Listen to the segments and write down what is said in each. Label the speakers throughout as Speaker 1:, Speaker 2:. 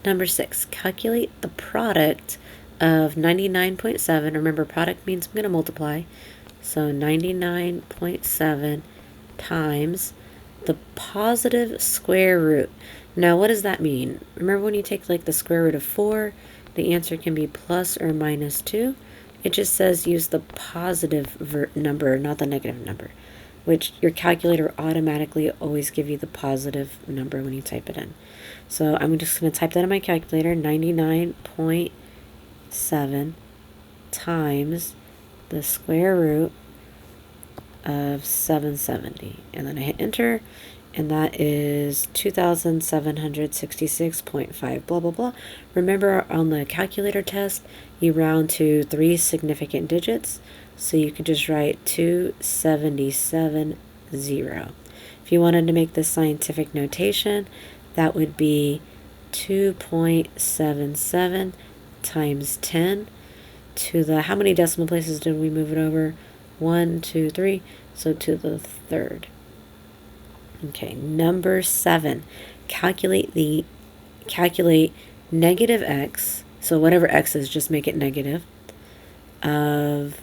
Speaker 1: Number 6, calculate the product of 99.7. Remember, product means I'm going to multiply. So 99.7 times the positive square root. Now, what does that mean? Remember when you take like the square root of 4, the answer can be plus or minus 2. It just says use the positive number, not the negative number, which your calculator automatically always give you the positive number when you type it in. So I'm just going to type that in my calculator, 99.7 times the square root of 770. And then I hit enter, and that is 2,766.5, blah, blah, blah. Remember, on the calculator test, you round to 3 significant digits, so you could just write 277.0. If you wanted to make this scientific notation, that would be 2.77 times 10 to the, how many decimal places did we move it over? 1, 2, 3, so to the third. Okay, number 7, calculate negative x, so whatever x is, just make it negative, of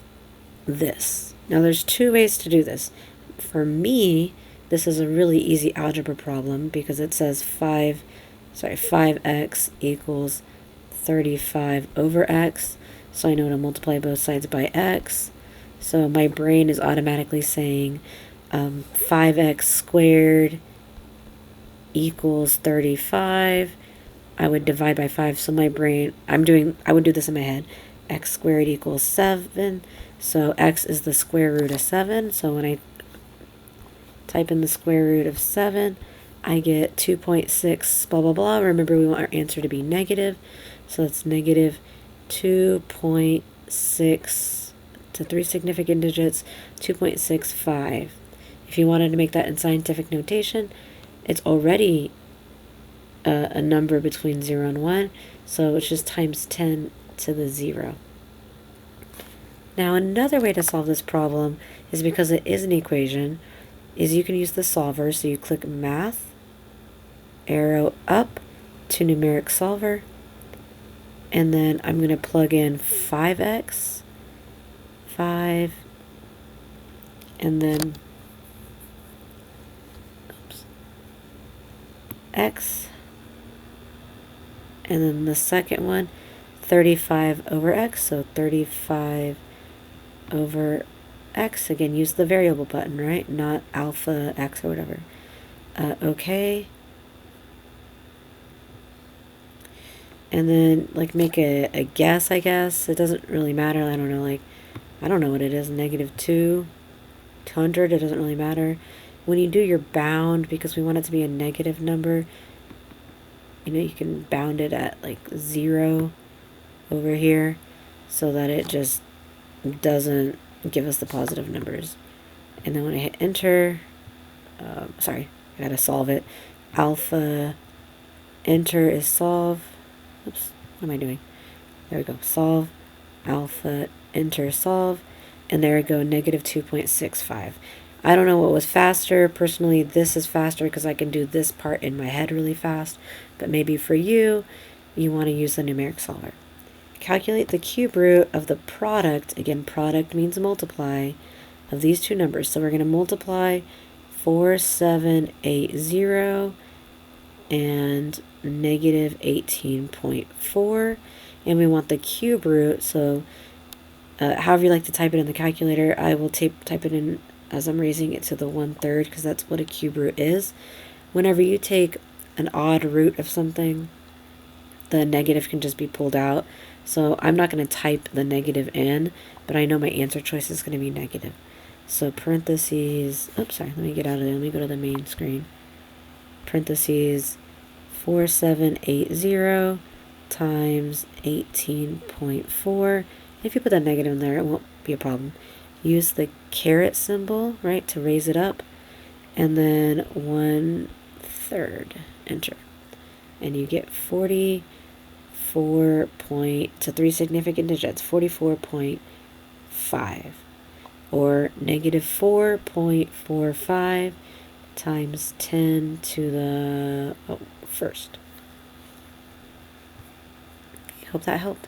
Speaker 1: this. Now there's 2 ways to do this. For me, this is a really easy algebra problem because it says 5x equals 35 over x, so I know to multiply both sides by x. So my brain is automatically saying 5x squared equals 35. I would divide by 5. So my brain, I would do this in my head. X squared equals 7. So x is the square root of 7. So when I type in the square root of 7, I get 2.6 blah, blah, blah. Remember, we want our answer to be negative. So it's negative 2.6 to 3 significant digits, 2.65. If you wanted to make that in scientific notation, it's already a number between 0 and 1, so it's just times 10 to the 0. Now, another way to solve this problem is, because it is an equation, is you can use the solver. So you click Math, arrow up to Numeric Solver, and then I'm going to plug in 5x, 5, and then x, and then the second one, 35 over x, so 35 over x. Again, use the variable button, right? Not alpha x or whatever. Okay. And then, like, make a guess, I guess. It doesn't really matter. I don't know, like, I don't know what it is. Negative 200, it doesn't really matter. When you do your bound, because we want it to be a negative number, you know, you can bound it at, like, 0 over here so that it just doesn't give us the positive numbers. And then when I hit enter, sorry, I gotta solve it. Alpha, enter is solve. Oops, what am I doing? There we go. Solve, alpha, enter, solve, and there we go, negative 2.65. I don't know what was faster. Personally, this is faster because I can do this part in my head really fast, but maybe for you, you want to use the numeric solver. Calculate the cube root of the product. Again, product means multiply, of these two numbers. So we're going to multiply 4780 and negative 18.4, and we want the cube root. So however you like to type it in the calculator, I will type it in as I'm raising it to the 1/3 because that's what a cube root is. Whenever you take an odd root of something, the negative can just be pulled out. So I'm not going to type the negative in, but I know my answer choice is going to be negative. So parentheses, oops, sorry, let me get out of there. Let me go to the main screen. Parentheses 4780 times 18.4. If you put that negative in there, it won't be a problem. Use the caret symbol, right, to raise it up, and then 1/3, enter. And you get 44 to 3 significant digits, 44.5, or negative 4.45 times 10 to the first. Hope that helped.